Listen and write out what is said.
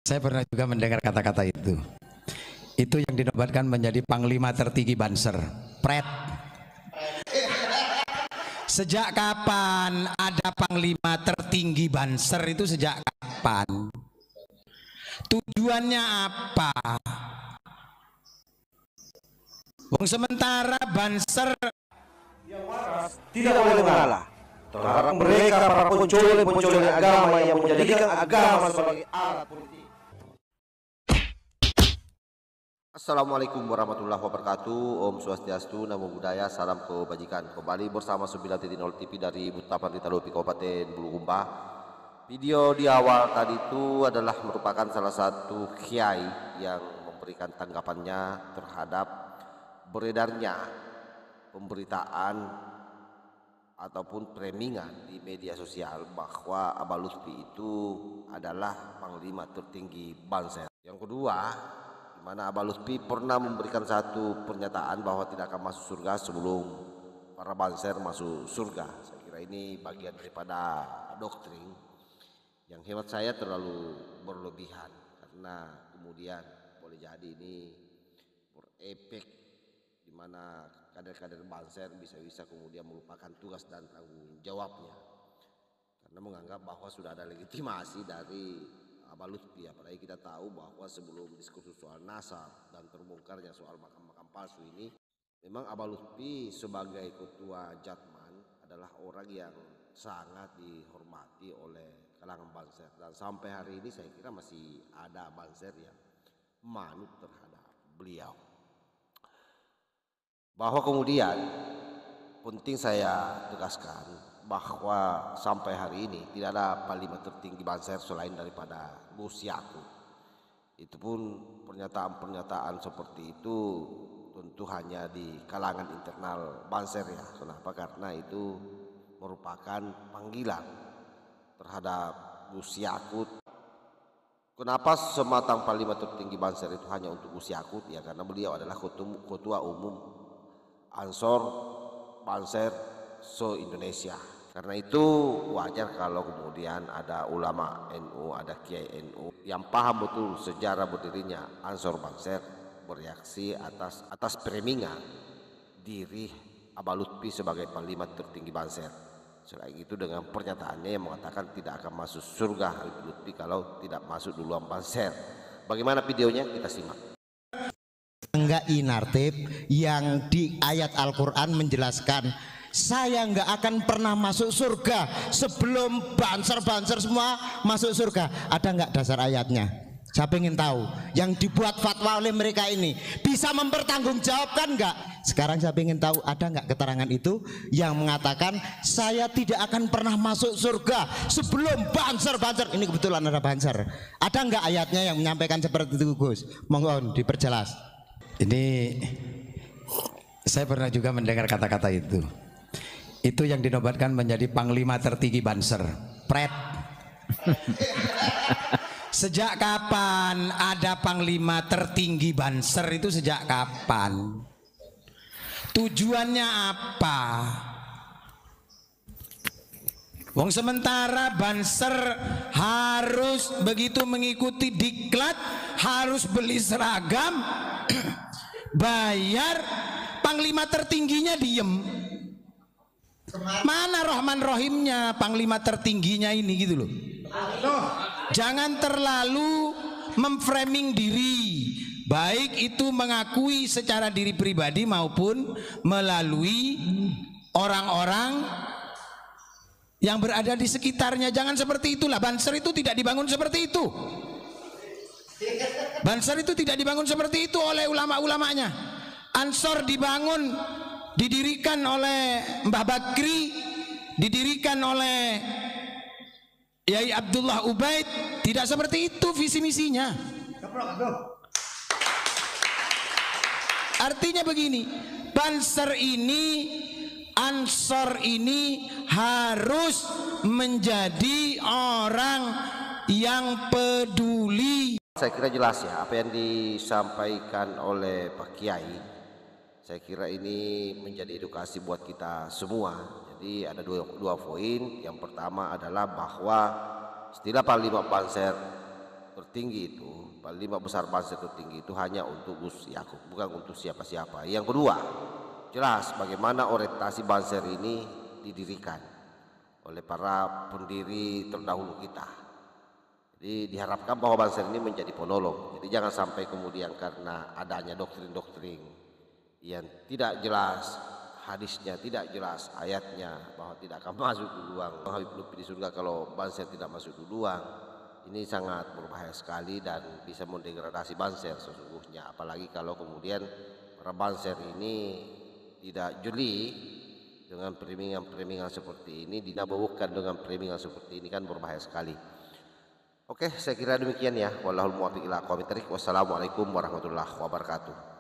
Saya pernah juga mendengar kata-kata itu. Itu yang dinobatkan menjadi panglima tertinggi Banser. Pret. Sejak kapan ada panglima tertinggi Banser itu, sejak kapan? Tujuannya apa? Wong sementara Banser yang waras tidak boleh mengalah terhadap mereka para pencuri agama yang menjadikan agama sebagai alat politik. Assalamualaikum warahmatullahi wabarakatuh. Om Swastiastu, Namo Buddhaya, salam kebajikan. Kembali bersama 9.0 TV dari Butapan Ritalopi Kabupaten Bulukumba. Video di awal tadi itu adalah merupakan salah satu kiai yang memberikan tanggapannya terhadap beredarnya pemberitaan ataupun premingan di media sosial bahwa Abah Lutfi itu adalah panglima tertinggi Banser. Yang kedua, di mana Abah Lutfi pernah memberikan satu pernyataan bahwa tidak akan masuk surga sebelum para Banser masuk surga. Saya kira ini bagian daripada doktrin yang hemat saya terlalu berlebihan, karena kemudian boleh jadi ini berefek di mana kader-kader Banser bisa-bisa kemudian melupakan tugas dan tanggung jawabnya karena menganggap bahwa sudah ada legitimasi dari Abah Lutfi. Apalagi kita tahu bahwa sebelum diskursus soal nasab dan terbongkarnya soal makam-makam palsu ini, memang Abah Lutfi sebagai ketua Jatman adalah orang yang sangat dihormati oleh kalangan Banser, dan sampai hari ini saya kira masih ada Banser yang manut terhadap beliau. Bahwa kemudian penting saya tegaskan bahwa sampai hari ini tidak ada panglima tertinggi Banser selain daripada Gus Yakut. Itu pun pernyataan-pernyataan seperti itu tentu hanya di kalangan internal Banser ya. Kenapa? Karena itu merupakan panggilan terhadap Gus Yakut. Kenapa sematang panglima tertinggi Banser itu hanya untuk Gus Yakut? Ya karena beliau adalah ketua umum Ansor Banser se-Indonesia. Karena itu wajar kalau kemudian ada ulama NU, ada kiai NU yang paham betul sejarah berdirinya Ansor Banser bereaksi atas premingan diri Abah Lutfi sebagai panglima tertinggi Banser. Selain itu dengan pernyataannya yang mengatakan tidak akan masuk surga Abah Lutfi kalau tidak masuk duluan Banser. Bagaimana videonya? Kita simak. Enggak inartib yang di ayat Al-Quran menjelaskan saya enggak akan pernah masuk surga sebelum banser-banser semua masuk surga. Ada enggak dasar ayatnya? Saya ingin tahu yang dibuat fatwa oleh mereka ini bisa mempertanggungjawabkan enggak? Sekarang saya ingin tahu ada enggak keterangan itu yang mengatakan saya tidak akan pernah masuk surga sebelum banser-banser. Ini kebetulan ada banser. Ada enggak ayatnya yang menyampaikan seperti itu, Gus? Mohon diperjelas. Ini saya pernah juga mendengar kata-kata itu. Itu yang dinobatkan menjadi panglima tertinggi Banser. Pret. Sejak kapan ada panglima tertinggi Banser itu, sejak kapan? Tujuannya apa? Wong sementara Banser harus begitu mengikuti diklat, harus beli seragam, bayar, panglima tertingginya diem. Mana Rahman Rohimnya panglima tertingginya ini gitu loh. Jangan terlalu memframing diri, baik itu mengakui secara diri pribadi maupun melalui orang-orang yang berada di sekitarnya. Jangan seperti itulah. Banser itu tidak dibangun seperti itu. Banser itu tidak dibangun seperti itu oleh ulama-ulamanya. Ansor dibangun, didirikan oleh Mbah Bakri, didirikan oleh Yai Abdullah Ubaid. Tidak seperti itu visi misinya. Artinya begini, Banser ini, Ansor ini harus menjadi orang yang peduli. Saya kira jelas ya apa yang disampaikan oleh Pak Kiai. Saya kira ini menjadi edukasi buat kita semua. Jadi ada dua poin. Yang pertama adalah bahwa istilah panglima Banser tertinggi itu, panglima besar Banser tertinggi itu hanya untuk Gus Yakub, bukan untuk siapa-siapa. Yang kedua, jelas bagaimana orientasi Banser ini didirikan oleh para pendiri terdahulu kita. Jadi diharapkan bahwa Banser ini menjadi penolong. Jadi jangan sampai kemudian karena adanya doktrin-doktrin yang tidak jelas, hadisnya tidak jelas, ayatnya bahwa tidak akan masuk duluan, Habib Lutfi di surga kalau Banser tidak masuk duluan. Ini sangat berbahaya sekali dan bisa mendegradasi Banser sesungguhnya. Apalagi kalau kemudian para Banser ini tidak jeli dengan perimingan-perimingan seperti ini, dinabuhkan dengan perimingan seperti ini, kan berbahaya sekali. Oke, saya kira demikian ya. Wallahul muwaffiq ila aqwamit thoriq. Wassalamualaikum warahmatullahi wabarakatuh.